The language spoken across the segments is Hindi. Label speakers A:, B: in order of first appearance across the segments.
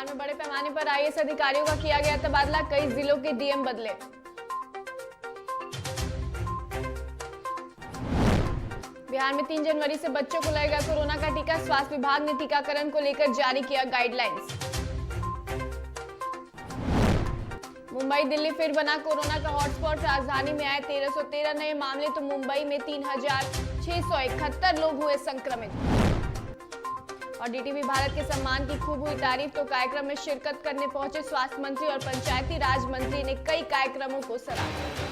A: बिहार में बड़े पैमाने पर आईएएस अधिकारियों का किया गया तबादला, कई जिलों के डीएम बदले। बिहार में 3 जनवरी से बच्चों को लगेगा कोरोना का टीका, स्वास्थ्य विभाग ने टीकाकरण को लेकर जारी किया गाइडलाइंस। मुंबई दिल्ली फिर बना कोरोना का हॉटस्पॉट, राजधानी में आए 1313 नए मामले तो मुंबई में 3671 लोग हुए संक्रमित। और डीटीवी भारत के सम्मान की खूब हुई तारीफ, तो कार्यक्रम में शिरकत करने पहुंचे स्वास्थ्य मंत्री और पंचायती राज मंत्री ने कई कार्यक्रमों को सराहा।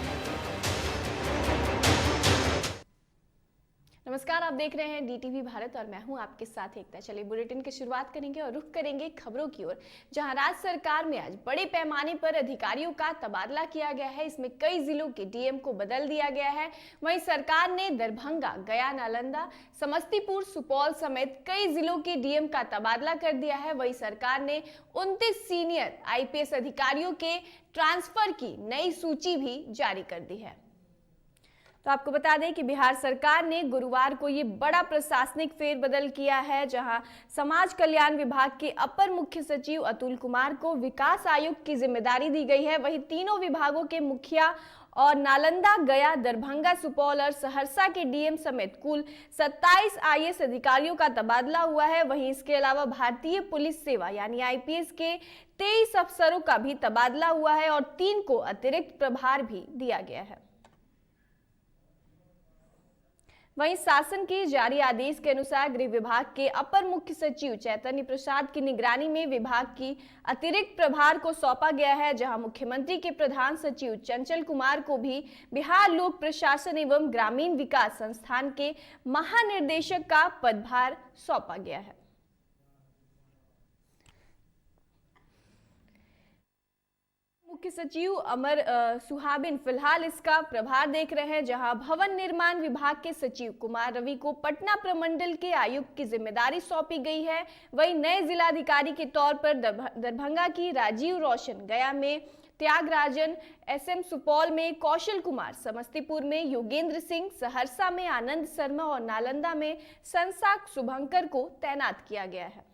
A: नमस्कार, आप देख रहे हैं डीटीवी भारत और मैं हूं आपके साथ एकता। चलिए बुलेटिन की शुरुआत करेंगे और रुख करेंगे खबरों की ओर, जहां राज्य सरकार में आज बड़े पैमाने पर अधिकारियों का तबादला किया गया है। इसमें कई जिलों के डीएम को बदल दिया गया है। वहीं सरकार ने दरभंगा, गया, नालंदा, समस्तीपुर, सुपौल समेत कई जिलों के डीएम का तबादला कर दिया है। वहीं सरकार ने 29 सीनियर आईपीएस अधिकारियों के ट्रांसफर की नई सूची भी जारी कर दी है। तो आपको बता दें कि बिहार सरकार ने गुरुवार को ये बड़ा प्रशासनिक फेरबदल किया है, जहां समाज कल्याण विभाग के अपर मुख्य सचिव अतुल कुमार को विकास आयुक्त की जिम्मेदारी दी गई है। वहीं तीनों विभागों के मुखिया और नालंदा, गया, दरभंगा, सुपौल और सहरसा के डीएम समेत कुल 27 आईएएस अधिकारियों का तबादला हुआ है। वहीं इसके अलावा भारतीय पुलिस सेवा यानी आईपीएस के 23 अफसरों का भी तबादला हुआ है और 3 को अतिरिक्त प्रभार भी दिया गया है। वहीं शासन के जारी आदेश के अनुसार गृह विभाग के अपर मुख्य सचिव चैतन्य प्रसाद की निगरानी में विभाग की अतिरिक्त प्रभार को सौंपा गया है, जहां मुख्यमंत्री के प्रधान सचिव चंचल कुमार को भी बिहार लोक प्रशासन एवं ग्रामीण विकास संस्थान के महानिर्देशक का पदभार सौंपा गया है। मुख्य सचिव अमर सुहाबिन फिलहाल इसका प्रभार देख रहे हैं, जहां भवन निर्माण विभाग के सचिव कुमार रवि को पटना प्रमंडल के आयुक्त की जिम्मेदारी सौंपी गई है। वहीं नए जिलाधिकारी के तौर पर दरभंगा की राजीव रोशन, गया में त्यागराजन एसएम, सुपौल में कौशल कुमार, समस्तीपुर में योगेंद्र सिंह, सहरसा में आनंद शर्मा और नालंदा में संसाक शुभंकर को तैनात किया गया है।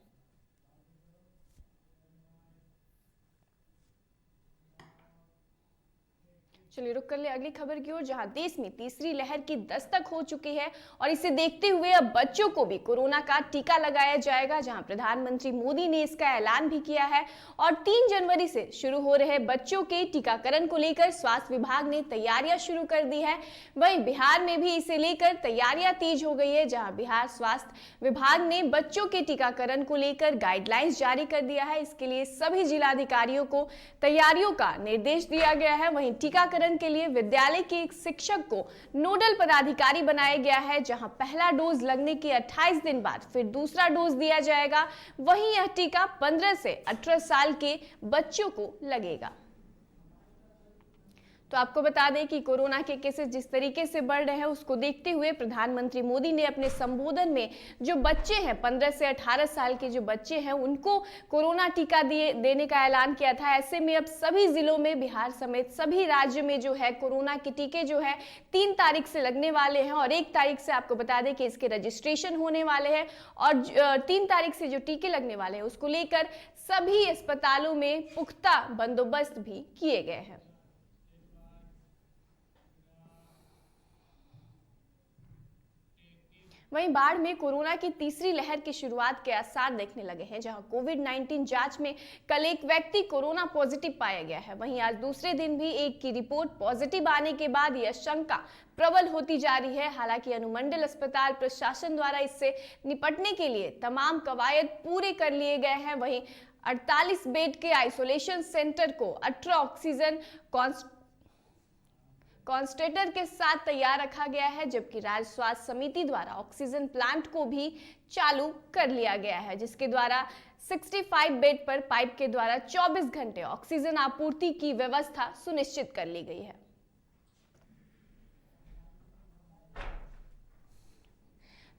A: चलिए रुक कर ले अगली खबर की ओर, जहां देश में तीसरी लहर की दस्तक हो चुकी है और इसे देखते हुए अब बच्चों को भी कोरोना का टीका लगाया जाएगा, जहां प्रधानमंत्री मोदी ने इसका ऐलान भी किया है। और 3 जनवरी से शुरू हो रहे बच्चों के टीकाकरण को लेकर स्वास्थ्य विभाग ने तैयारियां शुरू कर दी है। वहीं बिहार में भी इसे लेकर तैयारियां तेज हो गई है, जहां बिहार स्वास्थ्य विभाग ने बच्चों के टीकाकरण को लेकर गाइडलाइंस जारी कर दिया है। इसके लिए सभी जिलाधिकारियों को तैयारियों का निर्देश दिया गया है। वहीं टीकाकरण के लिए विद्यालय के एक शिक्षक को नोडल पदाधिकारी बनाया गया है, जहां पहला डोज लगने के 28 दिन बाद फिर दूसरा डोज दिया जाएगा। वहीं यह टीका 15 से 18 साल के बच्चों को लगेगा। तो आपको बता दें कि कोरोना के केसेस जिस तरीके से बढ़ रहे हैं, उसको देखते हुए प्रधानमंत्री मोदी ने अपने संबोधन में जो बच्चे हैं 15 से 18 साल के जो बच्चे हैं उनको कोरोना टीका देने का ऐलान किया था। ऐसे में अब सभी जिलों में, बिहार समेत सभी राज्य में जो है कोरोना के टीके जो है 3 तारीख से लगने वाले हैं और 1 तारीख से आपको बता दें कि इसके रजिस्ट्रेशन होने वाले हैं। और 3 तारीख से जो टीके लगने वाले हैं उसको लेकर सभी अस्पतालों में पुख्ता बंदोबस्त भी किए गए हैं। वहीं बाढ़ में कोरोना की तीसरी लहर की शुरुआत के आसार देखने लगे हैं, जहां कोविड-19 जांच में कल एक व्यक्ति कोरोना पॉजिटिव पाया गया है। वहीं आज दूसरे दिन भी एक की रिपोर्ट पॉजिटिव आने के बाद यह शंका प्रबल होती जा रही है। हालांकि अनुमंडल अस्पताल प्रशासन द्वारा इससे निपटने के लिए तमाम कवायद पूरे कर लिए गए हैं। वहीं 48 बेड के आइसोलेशन सेंटर को 18 ऑक्सीजन कॉन्सेंट्रेटर के साथ तैयार रखा गया है, जबकि राज्य स्वास्थ्य समिति द्वारा ऑक्सीजन प्लांट को भी चालू कर लिया गया है, जिसके द्वारा 65 बेड पर पाइप के द्वारा 24 घंटे ऑक्सीजन आपूर्ति की व्यवस्था सुनिश्चित कर ली गई है।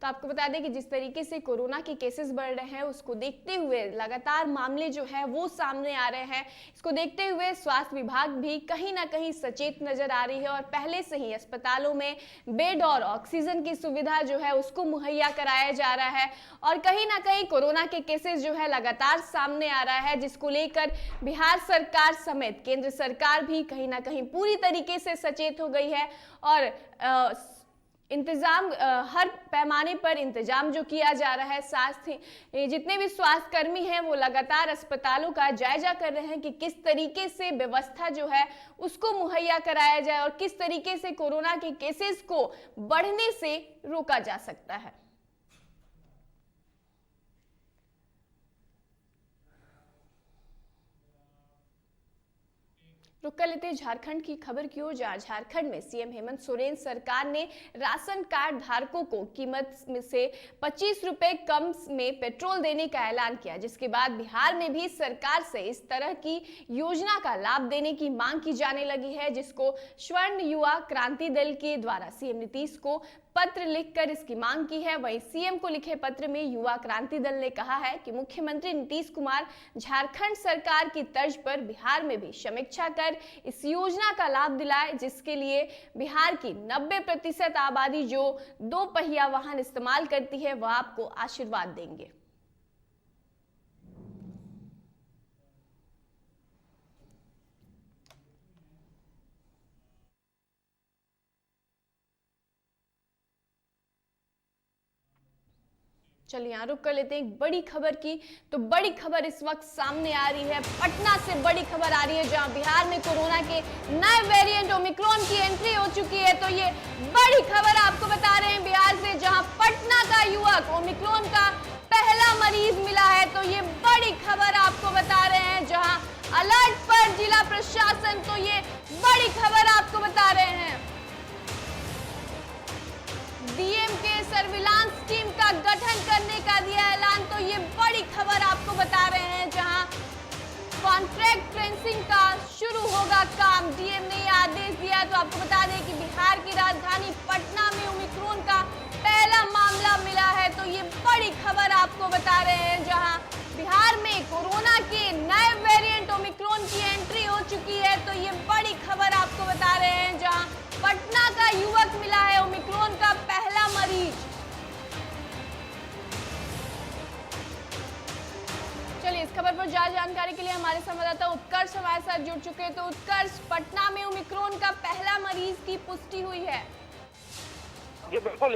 A: तो आपको बता दें कि जिस तरीके से कोरोना के केसेस बढ़ रहे हैं उसको देखते हुए लगातार मामले जो है वो सामने आ रहे हैं। इसको देखते हुए स्वास्थ्य विभाग भी कहीं ना कहीं सचेत नजर आ रही है और पहले से ही अस्पतालों में बेड और ऑक्सीजन की सुविधा जो है उसको मुहैया कराया जा रहा है। और कहीं ना कहीं कोरोना के केसेस जो है लगातार सामने आ रहा है, जिसको लेकर बिहार सरकार समेत केंद्र सरकार भी कहीं ना कहीं पूरी तरीके से सचेत हो गई है। और इंतजाम हर पैमाने पर इंतजाम जो किया जा रहा है, साथ ही जितने भी स्वास्थ्य कर्मी हैं वो लगातार अस्पतालों का जायजा कर रहे हैं कि किस तरीके से व्यवस्था जो है उसको मुहैया कराया जाए और किस तरीके से कोरोना के केसेस को बढ़ने से रोका जा सकता है। रुक कर लेते हैं झारखंड की खबर की ओर, जहां झारखंड में सीएम हेमंत सोरेन सरकार ने राशन कार्ड धारकों को कीमत से 25 रुपए कम में पेट्रोल देने का ऐलान किया, जिसके बाद बिहार में भी सरकार से इस तरह की योजना का लाभ देने की मांग की जाने लगी है, जिसको स्वर्ण युवा क्रांति दल के द्वारा सीएम नीतीश को पत्र लिखकर इसकी मांग की है। वहीं सीएम को लिखे पत्र में युवा क्रांति दल ने कहा है कि मुख्यमंत्री नीतीश कुमार झारखंड सरकार की तर्ज पर बिहार में भी समीक्षा कर इस योजना का लाभ दिलाए, जिसके लिए बिहार की 90% आबादी जो 2 पहिया वाहन इस्तेमाल करती है वह आपको आशीर्वाद देंगे। चलिए यहाँ रुक कर लेते हैं एक बड़ी खबर की। तो बड़ी खबर इस वक्त सामने आ रही है, पटना से बड़ी खबर आ रही है, जहां बिहार में कोरोना के नए वेरिएंट ओमिक्रॉन की एंट्री हो चुकी है। तो ये बड़ी खबर आपको बता रहे हैं बिहार से, जहां पटना का युवक ओमिक्रॉन का पहला मरीज मिला है। तो ये बड़ी खबर आपको बता रहे हैं, जहां अलर्ट पर जिला प्रशासन। तो ये बड़ी खबर आपको बता रहे हैं, डीएम के सर्विलांस टीम का गठन करने का दिया ऐलान। तो ये बड़ी खबर आपको बता रहे हैं, जहां कॉन्ट्रैक्ट ट्रेसिंग का शुरू होगा काम, डीएम ने ये आदेश दिया। तो आपको बता दें कि बिहार की राजधानी पटना में ओमिक्रॉन का पहला मामला मिला है। तो ये बड़ी खबर आपको बता रहे हैं, जहां बिहार में कोरोना के नए वेरिएंट ओमिक्रॉन की एंट्री हो चुकी है। तो ये बड़ी खबर आपको बता रहे हैं, जहां पटना का युवक मिला है ओमिक्रॉन का पहला मरीज। चलिए इस खबर पर ज्यादा जानकारी के लिए हमारे संवाददाता उत्कर्ष हमारे साथ जुड़ चुके हैं। तो उत्कर्ष, पटना में ओमिक्रॉन का पहला मरीज की पुष्टि हुई है।
B: जी बिल्कुल,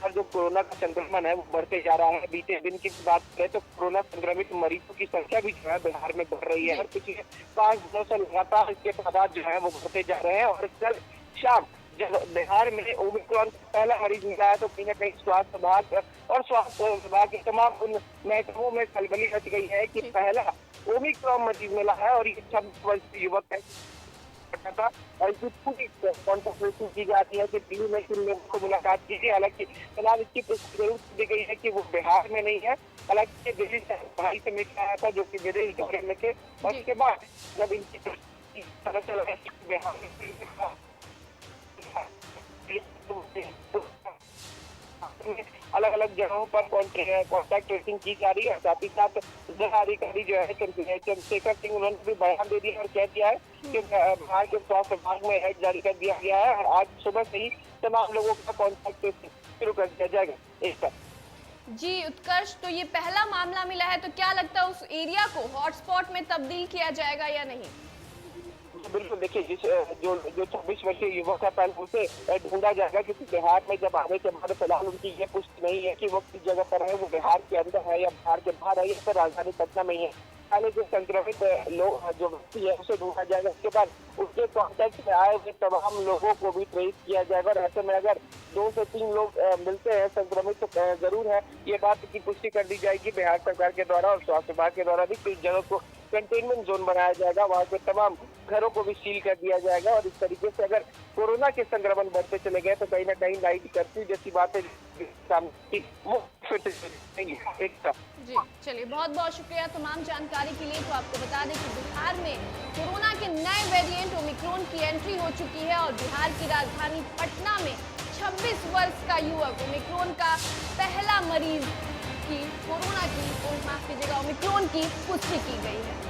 B: जो कोरोना का संक्रमण है वो बढ़ते जा रहा है। बीते दिन की बात करें तो कोरोना संक्रमित मरीजों की संख्या भी जो है बिहार में बढ़ रही है और पिछले 5 दिनों से लगातार इसके तादाद जो है वो बढ़ते जा रहे हैं। और कल शाम जब बिहार में ओमिक्रॉन का पहला मरीज मिला है तो कहीं ना कहीं स्वास्थ्य विभाग और स्वास्थ्य विभाग के तमाम उन महकमों में खलबली मच गई है कि पहला ओमिक्रॉन मरीज मिला है और ये 26 वर्षीय युवक है था। और इसकी पूरी कॉन्टेक्ट ट्रेसिंग की जाती है कि दिल्ली में किन लोगों को मुलाकात की थी। हालांकि फिलहाल इसकी पुष्टि जरूर दी गई है कि वो बिहार में नहीं है। हालांकि दिल्ली से भाई से मिल आया था जो कि विदेश दौरे में थे और उसके बाद जब इनकी पता चला है कि बिहार में अलग अलग जगहों पर कॉन्टैक्ट ट्रेसिंग की जा रही है। साथ ही साथ जिलाधिकारी जो है चंद्रशेखर सिंह, उन्होंने भी बयान दे दिया और कह दिया है कि बिहार के स्वास्थ्य विभाग में हेड जारी कर दिया गया है और आज सुबह से ही तमाम लोगों का कॉन्टैक्ट ट्रेसिंग शुरू कर दिया जाएगा।
A: जी उत्कर्ष, तो ये पहला मामला मिला है, तो क्या लगता है उस एरिया को हॉटस्पॉट में तब्दील किया जाएगा या नहीं?
B: बिल्कुल, देखिए जो 26 वर्षीय युवक है पहले उसे ढूंढा जाएगा, क्योंकि बिहार में जब आने के बाद फिलहाल उनकी ये पुष्टि नहीं है कि वो किस जगह पर है, वो बिहार के अंदर है या बिहार के बाहर है या फिर राजधानी पटना में ही है। पहले जो संक्रमित लोग जो व्यक्ति है उसे ढूंढा जाएगा, उसके बाद उसके कॉन्टेक्ट में आए हुए तमाम लोगों को भी ट्रेस किया जाएगा। और ऐसे में अगर 2 से 3 लोग मिलते हैं संक्रमित तो जरूर है ये बात की पुष्टि कर दी जाएगी बिहार सरकार के द्वारा और स्वास्थ्य विभाग के द्वारा भी। इस जगह को कंटेनमेंट जोन बनाया जाएगा, वहाँ के तमाम घरों को भी सील कर दिया जाएगा। और इस तरीके से अगर कोरोना के संक्रमण बढ़ते चले गए तो कहीं ना कहीं नाइट कर्फ्यू जैसी बातें
A: जी चलिए, बहुत बहुत शुक्रिया तमाम जानकारी के लिए। तो आपको बता दें कि बिहार में कोरोना के नए वेरिएंट ओमिक्रॉन की एंट्री हो चुकी है और बिहार की राजधानी पटना में 26 वर्ष का युवक ओमिक्रॉन का पहला मरीज की कोरोना की माफ कीजिएगा ओमिक्रॉन की पुष्टि की गई है।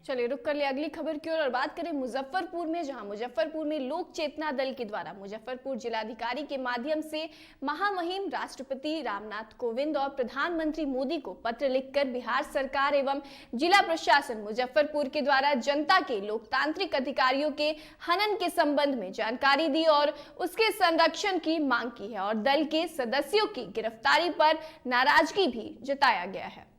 A: चलिए रुक कर ले अगली खबर की ओर और बात करें मुजफ्फरपुर में, जहां मुजफ्फरपुर में लोक चेतना दल के द्वारा मुजफ्फरपुर जिलाधिकारी के माध्यम से महामहिम राष्ट्रपति रामनाथ कोविंद और प्रधानमंत्री मोदी को पत्र लिखकर बिहार सरकार एवं जिला प्रशासन मुजफ्फरपुर के द्वारा जनता के लोकतांत्रिक अधिकारियों के हनन के संबंध में जानकारी दी और उसके संरक्षण की मांग की है और दल के सदस्यों की गिरफ्तारी पर नाराजगी भी जताया गया है।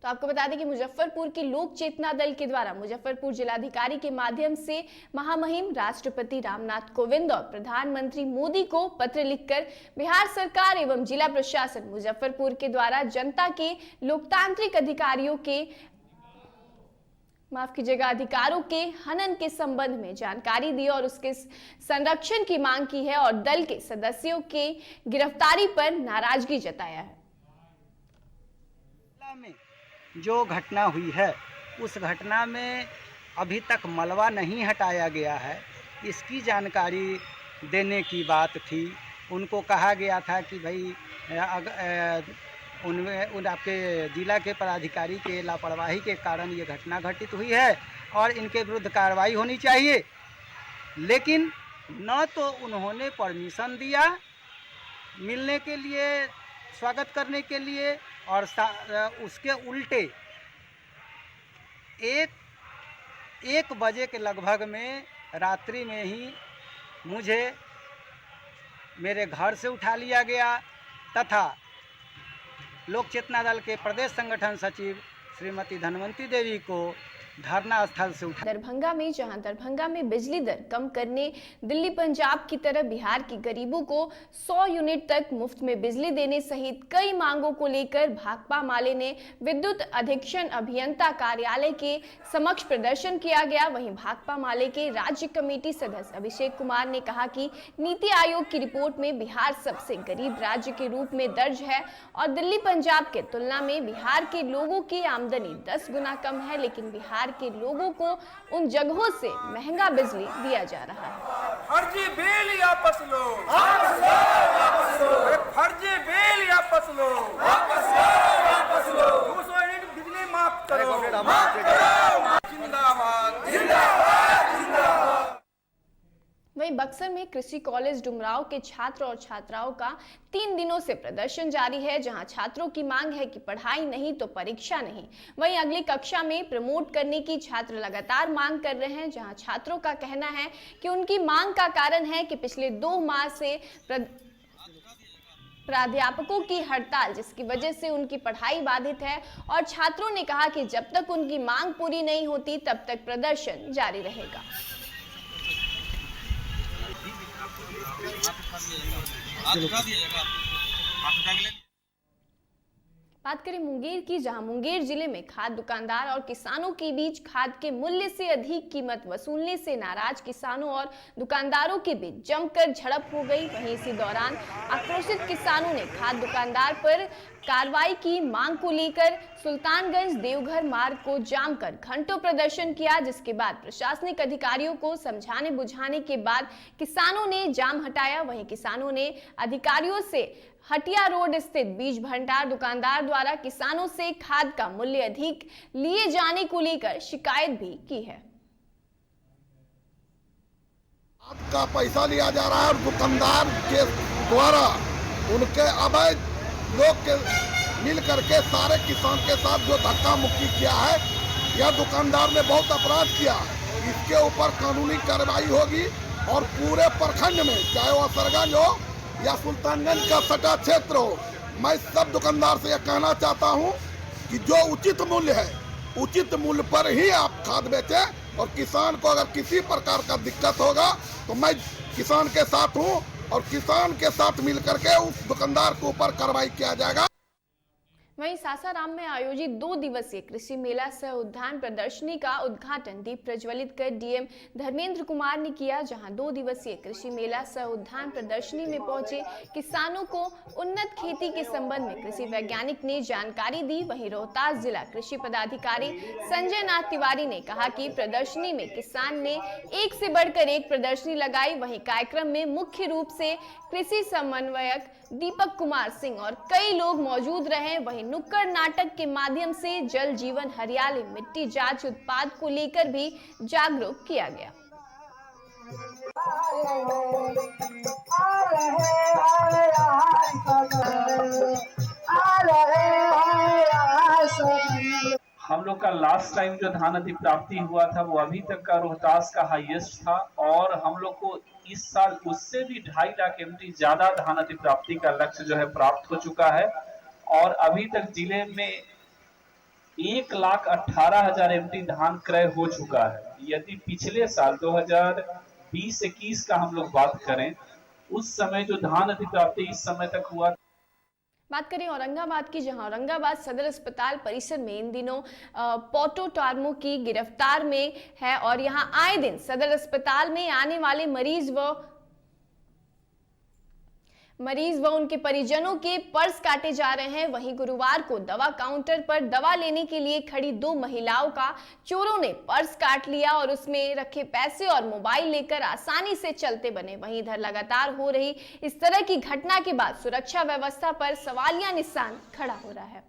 A: तो आपको बता दें कि मुजफ्फरपुर की लोक चेतना दल के द्वारा मुजफ्फरपुर जिलाधिकारी के माध्यम से महामहिम राष्ट्रपति रामनाथ कोविंद और प्रधानमंत्री मोदी को पत्र लिखकर बिहार सरकार एवं जिला प्रशासन मुजफ्फरपुर के द्वारा जनता के लोकतांत्रिक अधिकारियों के माफ कीजिएगा अधिकारों के हनन के संबंध में जानकारी दी और उसके संरक्षण की मांग की है और दल के सदस्यों के गिरफ्तारी पर नाराजगी जताया है।
C: जो घटना हुई है उस घटना में अभी तक मलबा नहीं हटाया गया है, इसकी जानकारी देने की बात थी। उनको कहा गया था कि भाई उन आपके जिला के पदाधिकारी के लापरवाही के कारण ये घटना घटित हुई है और इनके विरुद्ध कार्रवाई होनी चाहिए, लेकिन न तो उन्होंने परमिशन दिया मिलने के लिए, स्वागत करने के लिए, और उसके उल्टे एक बजे के लगभग में रात्रि में ही मुझे मेरे घर से उठा लिया गया तथा लोक चेतना दल के प्रदेश संगठन सचिव श्रीमती धनवंती देवी को धरना स्थल से उठा।
A: दरभंगा में, जहां दरभंगा में बिजली दर कम करने दिल्ली पंजाब की तरह बिहार के गरीबों को 100 यूनिट तक मुफ्त में बिजली देने सहित कई मांगों को लेकर भाकपा माले ने विद्युत अधीक्षण अभियंता कार्यालय के समक्ष प्रदर्शन किया गया। वहीं भाकपा माले के राज्य कमेटी सदस्य अभिषेक कुमार ने कहा कि नीति आयोग की रिपोर्ट में बिहार सबसे गरीब राज्य के रूप में दर्ज है और दिल्ली पंजाब के तुलना में बिहार के लोगों की आमदनी 10 गुना कम है, लेकिन बिहार के लोगों को उन जगहों से महंगा बिजली दिया जा रहा है।
D: फर्जी बिल वापस लो, वापस लो, वापस लो, फर्जी बिल वापस लो, वापस लो, वापस लो, 200 यूनिट बिजली माफ करो, जिंदाबाद, जिंदाबाद, जिंदाबाद।
A: वहीं बक्सर में कृषि कॉलेज डुमराव के छात्र और छात्राओं का 3 दिनों से प्रदर्शन जारी है, जहां छात्रों की मांग है कि पढ़ाई नहीं तो परीक्षा नहीं। वहीं अगली कक्षा में प्रमोट करने की छात्र लगातार मांग कर रहे हैं, जहां छात्रों का कहना है कि उनकी मांग का कारण है कि पिछले 2 माह से प्राध्यापकों की हड़ताल, जिसकी वजह से उनकी पढ़ाई बाधित है और छात्रों ने कहा कि जब तक उनकी मांग पूरी नहीं होती तब तक प्रदर्शन जारी रहेगा। बात करें मुंगेर की, जहां मुंगेर जिले में खाद दुकानदार और किसानों के बीच खाद के मूल्य से अधिक कीमत वसूलने से नाराज किसानों और दुकानदारों के बीच जमकर झड़प हो गई। वहीं इसी दौरान आक्रोशित किसानों ने खाद दुकानदार पर कार्रवाई की मांग को लेकर सुल्तानगंज देवघर मार्ग को जाम कर घंटों प्रदर्शन किया, जिसके बाद प्रशासनिक अधिकारियों को समझाने बुझाने के बाद किसानों ने जाम हटाया। वहीं किसानों ने अधिकारियों से हटिया रोड स्थित बीज भंडार दुकानदार द्वारा किसानों से खाद का मूल्य अधिक लिए जाने को लेकर शिकायत भी की है।
E: खाद का पैसा लिया जा रहा है और दुकानदार के द्वारा उनके अवैध लोग के मिल करके सारे किसान के साथ जो धक्का मुक्की किया है, यह दुकानदार ने बहुत अपराध किया। इसके ऊपर कानूनी कार्रवाई होगी और पूरे प्रखंड में, चाहे वह सरगंज हो या सुल्तानगंज का सटा क्षेत्र हो, मैं सब दुकानदार से यह कहना चाहता हूं कि जो उचित मूल्य है, उचित मूल्य पर ही आप खाद बेचें और किसान को अगर किसी प्रकार का दिक्कत होगा तो मैं किसान के साथ हूं और किसान के साथ मिलकर के उस दुकानदार के ऊपर कार्रवाई किया जाएगा।
A: वहीं सासाराम में आयोजित 2 दिवसीय कृषि मेला सह उद्यान प्रदर्शनी का उद्घाटन दीप प्रज्वलित कर डीएम धर्मेंद्र कुमार ने किया, जहां 2 दिवसीय कृषि मेला सह उद्यान प्रदर्शनी में पहुंचे किसानों को उन्नत खेती के संबंध में कृषि वैज्ञानिक ने जानकारी दी। वहीं रोहतास जिला कृषि पदाधिकारी संजय नाथ तिवारी ने कहा कि प्रदर्शनी में किसान ने एक से बढ़कर एक प्रदर्शनी लगाई। वहीं कार्यक्रम में मुख्य रूप से कृषि समन्वयक दीपक कुमार सिंह और कई लोग मौजूद रहे। वहीं नुक्कड़ नाटक के माध्यम से जल जीवन हरियाली मिट्टी जांच उत्पाद को लेकर भी जागरूक किया गया।
F: हम लोग का लास्ट टाइम जो धान अधिप्राप्ति हुआ था वो अभी तक का रोहतास का हाईएस्ट था, और हम लोग को इस साल उससे भी 2.5 लाख एमटी ज्यादा धान अधिप्राप्ति का लक्ष्य जो है प्राप्त हो चुका है। और अभी तक जिले में 1,18,000 एमटी धान क्रय हो चुका है। यदि पिछले साल 2020-21 का हम लोग बात करें, उस समय जो धान अधिप्राप्ति इस समय तक हुआ।
A: बात करें औरंगाबाद की, जहां औरंगाबाद सदर अस्पताल परिसर में इन दिनों पोटोटार्मो की गिरफ्तार में है और यहां आए दिन सदर अस्पताल में आने वाले मरीज व उनके परिजनों के पर्स काटे जा रहे हैं। वहीं गुरुवार को दवा काउंटर पर दवा लेने के लिए खड़ी 2 महिलाओं का चोरों ने पर्स काट लिया और उसमें रखे पैसे और मोबाइल लेकर आसानी से चलते बने। वहीं इधर लगातार हो रही इस तरह की घटना के बाद सुरक्षा व्यवस्था पर सवालिया निशान खड़ा हो रहा है।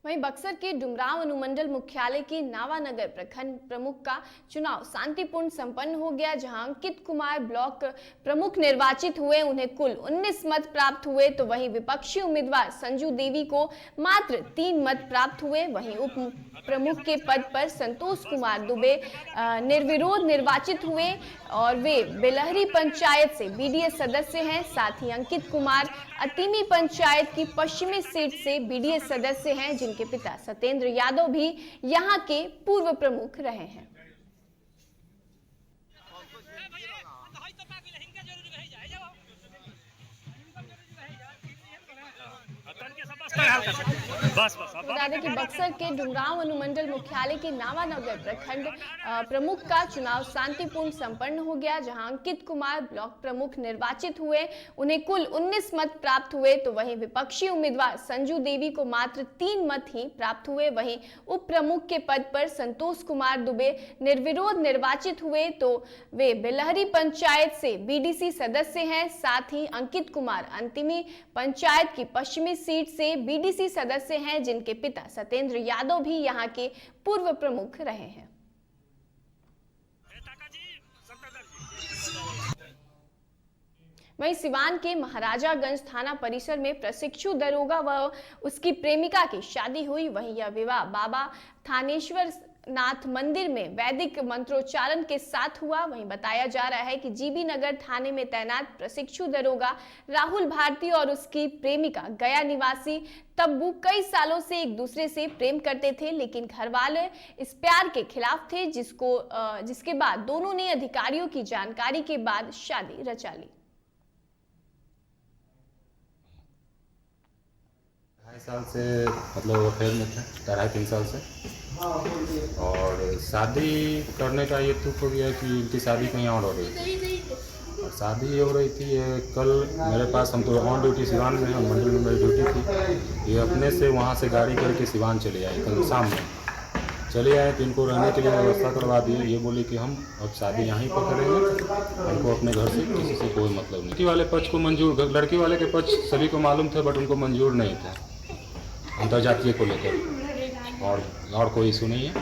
A: वहीं बक्सर के डुमरांव अनुमंडल मुख्यालय के नावानगर प्रखंड प्रमुख का चुनाव शांतिपूर्ण संपन्न हो गया, जहां अंकित कुमार ब्लॉक प्रमुख निर्वाचित हुए। उन्हें कुल 19 मत प्राप्त हुए, तो वहीं विपक्षी उम्मीदवार संजू देवी को मात्र 3 मत प्राप्त हुए। वहीं उप प्रमुख के पद पर संतोष कुमार दुबे निर्विरोध निर्वाचित हुए और वे बेलहरी पंचायत से बीडीए सदस्य हैं। साथ ही अंकित कुमार अतिमी पंचायत की पश्चिमी सीट से बीडीए सदस्य हैं, जिनके पिता सत्येंद्र यादव भी यहां के पूर्व प्रमुख रहे हैं। बता दें कि बक्सर के डुमरांव अनुमंडल मुख्यालय के नावानगर प्रखंड प्रमुख का चुनाव शांतिपूर्ण संपन्न हो गया, जहां अंकित कुमार ब्लॉक प्रमुख निर्वाचित हुए। उन्हें कुल 19 मत प्राप्त हुए, तो वहीं विपक्षी उम्मीदवार संजू देवी को मात्र 3 मत ही प्राप्त हुए। वहीं उप प्रमुख के पद पर संतोष कुमार दुबे निर्विरोध निर्वाचित हुए, तो वे बेलहरी पंचायत से बीडीसी सदस्य हैं। साथ ही अंकित कुमार अंतिमी पंचायत की पश्चिमी सीट से बीडीसी सदस्य हैं, जिनके पिता सत्येंद्र यादव भी यहां के पूर्व प्रमुख रहे हैं। वहीं सिवान के महाराजागंज थाना परिसर में प्रशिक्षु दरोगा व उसकी प्रेमिका की शादी हुई। वहीं यह विवाह बाबा थानेश्वर नाथ मंदिर में वैदिक मंत्रोच्चारण के साथ हुआ। वहीं बताया जा रहा है कि जीबी नगर थाने में तैनात प्रशिक्षु दरोगा राहुल भारती और उसकी प्रेमिका गया निवासी तब्बू कई सालों से एक दूसरे से प्रेम करते थे, लेकिन घर वाले इस प्यार के खिलाफ थे, जिसके बाद दोनों ने अधिकारियों की जानकारी के बाद शादी रचा ली।
G: 2.5 साल से मतलब अफेयर में थे, 2.5-3 साल से, और शादी करने का ये तुक हो गया कि इनकी शादी कहीं और हो रही थी। और शादी ये हो रही थी, ये कल मेरे पास, हम तो ऑन ड्यूटी सिवान में, हम मंडल में मेरी ड्यूटी थी, ये अपने से वहाँ से गाड़ी करके सिवान चले आए। कल शाम में चले आए तो इनको रहने के लिए व्यवस्था करवा दी। ये बोले कि हम अब शादी यहीं पर करेंगे, हमको अपने घर से किसी से कोई मतलब नहीं। लड़की वाले पक्ष को मंजूर, लड़की वाले के पक्ष सभी को मालूम थे, बट उनको मंजूर नहीं था अंतर्जातीय को लेकर, और कोई इशू नहीं है।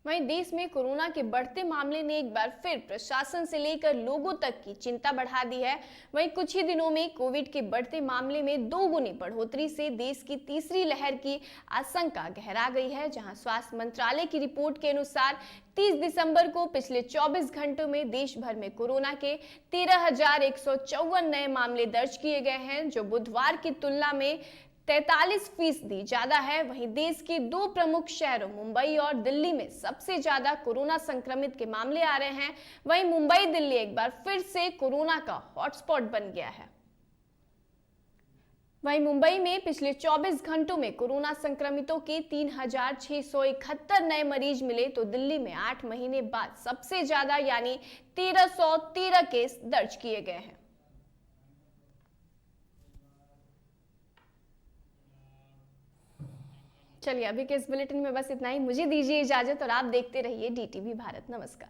A: वहीं देश में कोरोना के बढ़ते मामले ने एक बार फिर प्रशासन से लेकर लोगों तक की चिंता बढ़ा दी है। वहीं कुछ ही दिनों में कोविड के बढ़ते मामले में 2 गुनी बढ़ोतरी से देश की तीसरी लहर की आशंका गहरा गई है, जहां स्वास्थ्य मंत्रालय की रिपोर्ट के अनुसार 30 दिसंबर को पिछले 24 घंटों में देश भर में कोरोना के 13,154 नए मामले दर्ज किए गए हैं, जो बुधवार की तुलना में 43% ज्यादा है। वहीं देश के 2 प्रमुख शहरों मुंबई और दिल्ली में सबसे ज्यादा कोरोना संक्रमित के मामले आ रहे हैं। वहीं मुंबई दिल्ली एक बार फिर से कोरोना का हॉटस्पॉट बन गया है। वहीं मुंबई में पिछले 24 घंटों में कोरोना संक्रमितों के 3671 नए मरीज मिले, तो दिल्ली में 8 महीने बाद सबसे ज्यादा यानी 1313 केस दर्ज किए गए हैं। चलिए अभी के इस बुलेटिन में बस इतना ही। मुझे दीजिए इजाजत और आप देखते रहिए DTV भारत। नमस्कार।